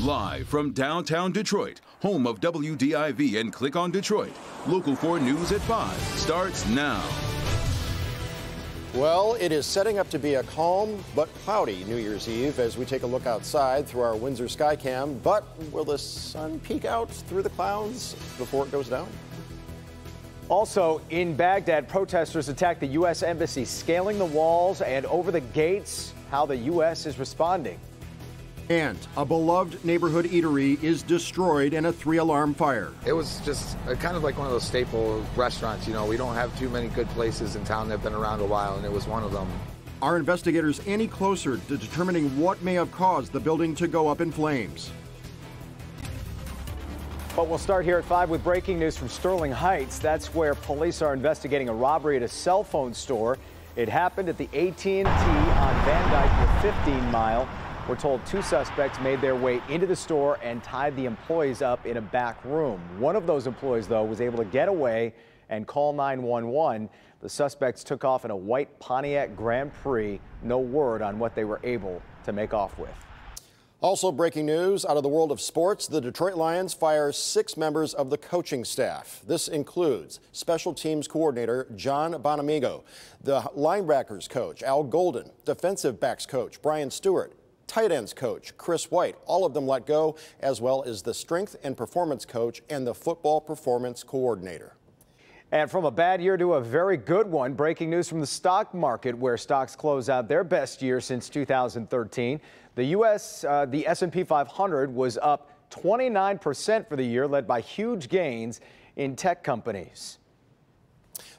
Live from downtown Detroit, home of WDIV and Click on Detroit, Local 4 News at 5 starts now. Well, it is setting up to be a calm but cloudy New Year's Eve as we take a look outside through our Windsor Skycam. But will the sun peek out through the clouds before it goes down? Also in Baghdad, protesters attacked the U.S. Embassy, scaling the walls and over the gates. How the U.S. is responding. And a beloved neighborhood eatery is destroyed in a 3-alarm fire. It was just kind of like one of those staple restaurants. You know, we don't have too many good places in town that have been around a while, and it was one of them. Are investigators any closer to determining what may have caused the building to go up in flames? But we'll start here at 5 with breaking news from Sterling Heights. That's where police are investigating a robbery at a cell phone store. It happened at the AT&T on Van Dyke with 15 Mile. We're told 2 suspects made their way into the store and tied the employees up in a back room. One of those employees, though, was able to get away and call 911. The suspects took off in a white Pontiac Grand Prix. No word on what they were able to make off with. Also breaking news out of the world of sports, the Detroit Lions fire 6 members of the coaching staff. This includes special teams coordinator John Bonamigo, the linebackers coach Al Golden, defensive backs coach Brian Stewart, tight ends coach Chris White. All of them let go, as well as the strength and performance coach and the football performance coordinator. And from a bad year to a very good one, breaking news from the stock market, where stocks close out their best year since 2013. The S&P 500 was up 29% for the year, led by huge gains in tech companies.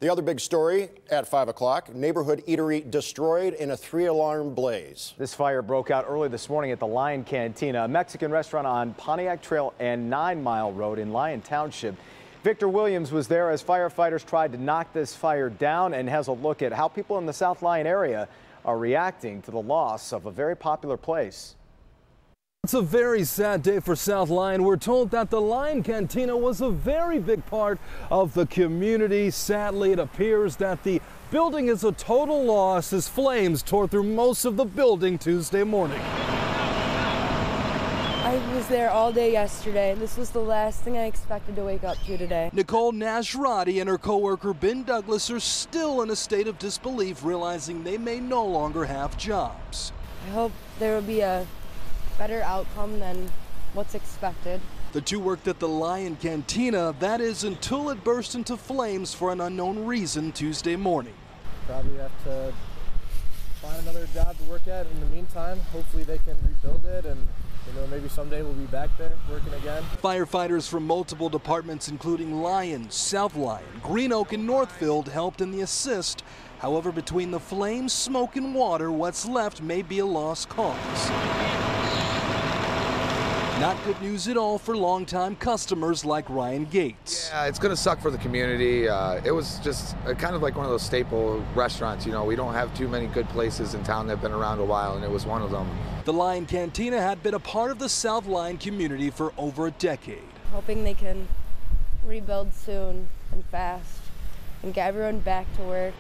The other big story at 5 o'clock, neighborhood eatery destroyed in a 3-alarm blaze. This fire broke out early this morning at the Lion Cantina, a Mexican restaurant on Pontiac Trail and 9 Mile Road in Lyon Township. Victor Williams was there as firefighters tried to knock this fire down and has a look at how people in the South Lyon area are reacting to the loss of a very popular place. It's a very sad day for South Lyon. We're told that the Lyon Cantina was a very big part of the community. Sadly, it appears that the building is a total loss as flames tore through most of the building Tuesday morning. I was there all day yesterday. This was the last thing I expected to wake up to today. Nicole Nashrati and her coworker Ben Douglas are still in a state of disbelief, realizing they may no longer have jobs. I hope there will be a better outcome than what's expected. The 2 worked at the Lyon Cantina, that is, until it burst into flames for an unknown reason Tuesday morning. Probably have to find another job to work at in the meantime. Hopefully they can rebuild it, and maybe someday we'll be back there working again. Firefighters from multiple departments, including Lyon, South Lyon, Green Oak, and Northfield, helped in the assist. However, between the flames, smoke, and water, what's left may be a lost cause. Not good news at all for longtime customers like Ryan Gates. Yeah, it's going to suck for the community. It was just kind of like one of those staple restaurants. You know, we don't have too many good places in town that have been around a while, and it was one of them. The Lyon Cantina had been a part of the South Lyon community for over a decade. Hoping they can rebuild soon and fast and get everyone back to work.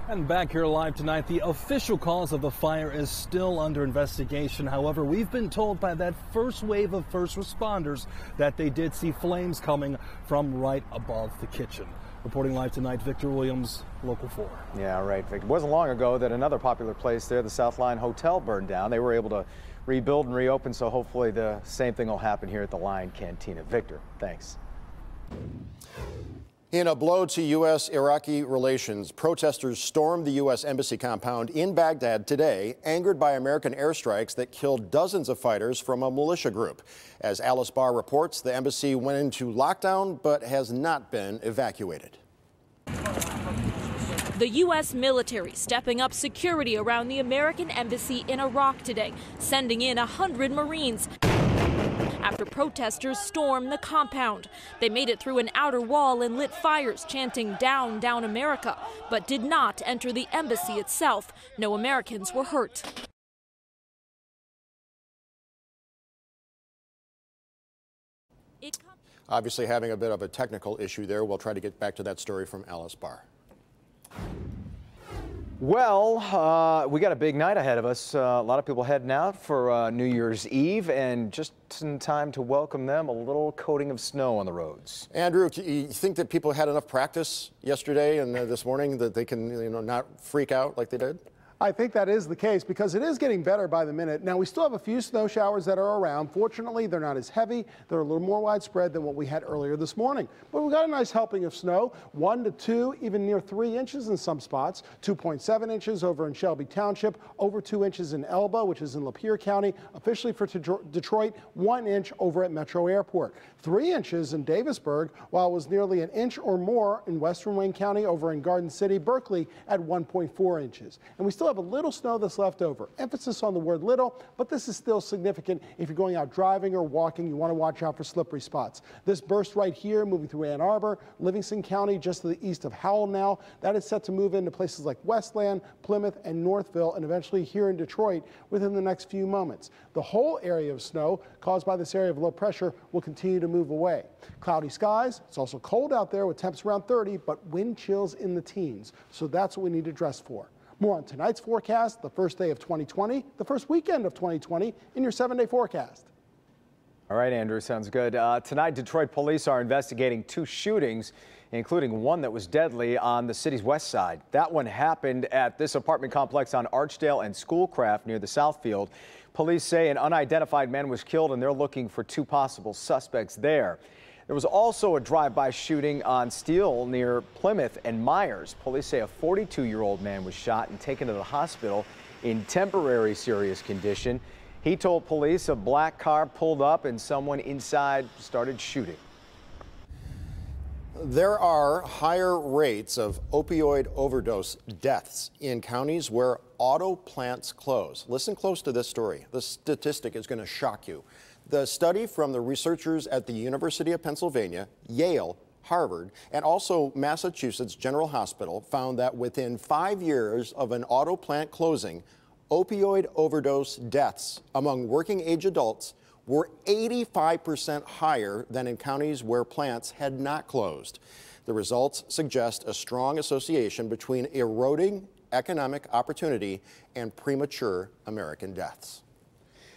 And back here live tonight, the official cause of the fire is still under investigation. However, we've been told by that first wave of first responders that they did see flames coming from right above the kitchen. Reporting live tonight, Victor Williams, Local 4. Yeah, right, Victor. It wasn't long ago that another popular place there, the South Lyon Hotel, burned down. They were able to rebuild and reopen, so hopefully the same thing will happen here at the Lyon Cantina. Victor, thanks. In a blow to U.S.-Iraqi relations, protesters stormed the U.S. Embassy compound in Baghdad today, angered by American airstrikes that killed dozens of fighters from a militia group. As Alice Barr reports, the embassy went into lockdown but has not been evacuated. The U.S. military stepping up security around the American embassy in Iraq today, sending in 100 Marines. After protesters stormed the compound, they made it through an outer wall and lit fires chanting "Down, down America," but did not enter the embassy itself. No Americans were hurt. Obviously having a bit of a technical issue there. We'll try to get back to that story from Alice Barr. Well, we got a big night ahead of us. A lot of people heading out for New Year's Eve, and just in time to welcome them, a little coating of snow on the roads. Andrew, you think that people had enough practice yesterday and this morning that they can, not freak out like they did? I think that is the case because it is getting better by the minute. Now, we still have a few snow showers that are around. Fortunately, they're not as heavy. They're a little more widespread than what we had earlier this morning. But we got a nice helping of snow, 1 to 2, even near 3 inches in some spots, 2.7 inches over in Shelby Township, over 2 inches in Elba, which is in Lapeer County. Officially for Detroit, 1 inch over at Metro Airport. 3 inches in Davisburg, while it was nearly an inch or more in Western Wayne County over in Garden City, Berkeley at 1.4 inches. And we still have a little snow that's left over. Emphasis on the word little, but this is still significant. If you're going out driving or walking, you want to watch out for slippery spots. This burst right here, moving through Ann Arbor, Livingston County, just to the east of Howell now, that is set to move into places like Westland, Plymouth, and Northville, and eventually here in Detroit within the next few moments. The whole area of snow caused by this area of low pressure will continue to move away. Cloudy skies. It's also cold out there with temps around 30, but wind chills in the teens. So that's what we need to dress for. More on tonight's forecast, the first day of 2020, the first weekend of 2020 in your 7-day forecast. All right, Andrew, sounds good. Tonight, Detroit police are investigating 2 shootings, including one that was deadly on the city's west side. That one happened at this apartment complex on Archdale and Schoolcraft near the Southfield. Police say an unidentified man was killed, and they're looking for 2 possible suspects there. There was also a drive-by shooting on Steele near Plymouth and Myers. Police say a 42-year-old man was shot and taken to the hospital in temporary serious condition. He told police a black car pulled up and someone inside started shooting. There are higher rates of opioid overdose deaths in counties where auto plants close. Listen close to this story. The statistic is going to shock you. The study from the researchers at the University of Pennsylvania, Yale, Harvard, and also Massachusetts General Hospital found that within 5 years of an auto plant closing, opioid overdose deaths among working age adults were 85% higher than in counties where plants had not closed. The results suggest a strong association between eroding economic opportunity and premature American deaths.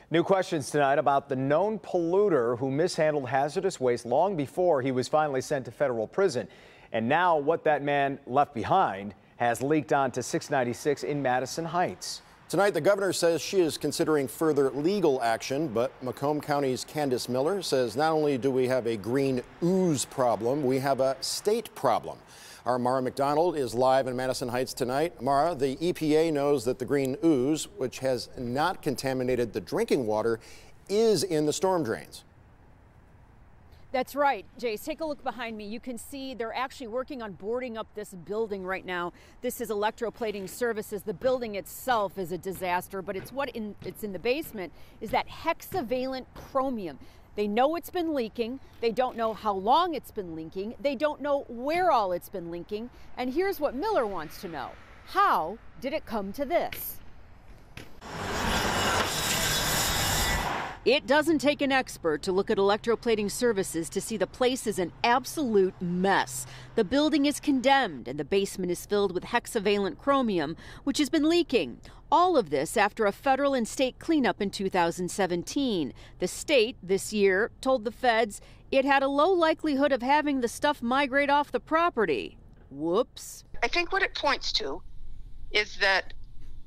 New questions tonight about the known polluter who mishandled hazardous waste long before he was finally sent to federal prison. And now what that man left behind has leaked onto 696 in Madison Heights. Tonight, the governor says she is considering further legal action, but Macomb County's Candace Miller says not only do we have a green ooze problem, we have a state problem. Our Mara McDonald is live in Madison Heights tonight. Mara, the EPA knows that the green ooze, which has not contaminated the drinking water, is in the storm drains. That's right, Jace. Take a look behind me. You can see they're actually working on boarding up this building right now. This is electroplating services. The building itself is a disaster, but it's in the basement is that hexavalent chromium. They know it's been leaking. They don't know how long it's been leaking. They don't know where all it's been leaking. And here's what Miller wants to know. How did it come to this? It doesn't take an expert to look at electroplating services to see the place is an absolute mess. The building is condemned and the basement is filled with hexavalent chromium, which has been leaking. All of this after a federal and state cleanup in 2017. The state this year told the feds it had a low likelihood of having the stuff migrate off the property. Whoops. I think what it points to is that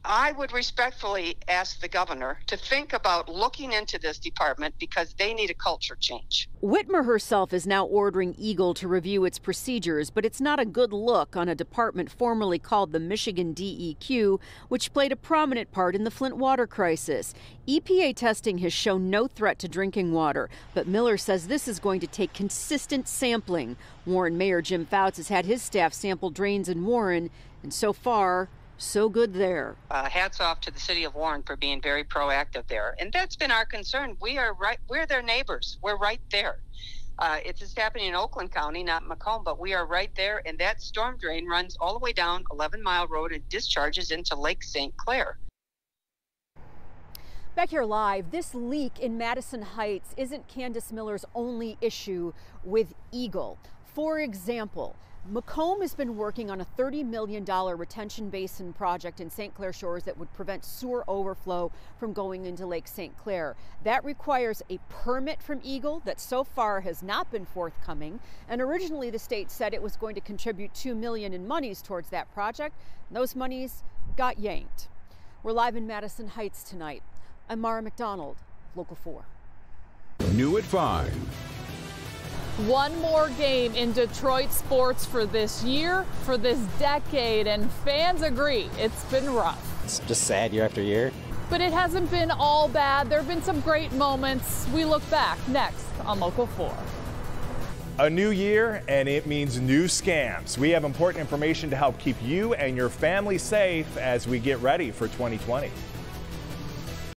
I would respectfully ask the governor to think about looking into this department because they need a culture change. Whitmer herself is now ordering Eagle to review its procedures, but it's not a good look on a department formerly called the Michigan DEQ, which played a prominent part in the Flint water crisis. EPA testing has shown no threat to drinking water, but Miller says this is going to take consistent sampling. Warren Mayor Jim Fouts has had his staff sample drains in Warren, and so far, so good there. Hats off to the city of Warren for being very proactive there. And that's been our concern. We're their neighbors. We're right there. It's just happening in Oakland County, not Macomb, but we are right there. And that storm drain runs all the way down 11 Mile Road and discharges into Lake St. Clair. Back here live, this leak in Madison Heights isn't Candace Miller's only issue with Eagle. For example, Macomb has been working on a $30 million retention basin project in St. Clair Shores that would prevent sewer overflow from going into Lake St. Clair. That requires a permit from Eagle that so far has not been forthcoming. And originally the state said it was going to contribute $2 million in monies towards that project. Those monies got yanked. We're live in Madison Heights tonight. I'm Mara McDonald, Local 4. New at 5. One more game in Detroit sports for this year, for this decade, and fans agree it's been rough. It's just sad year after year. But it hasn't been all bad. There have been some great moments. We look back next on Local 4. A new year, and it means new scams. We have important information to help keep you and your family safe as we get ready for 2020.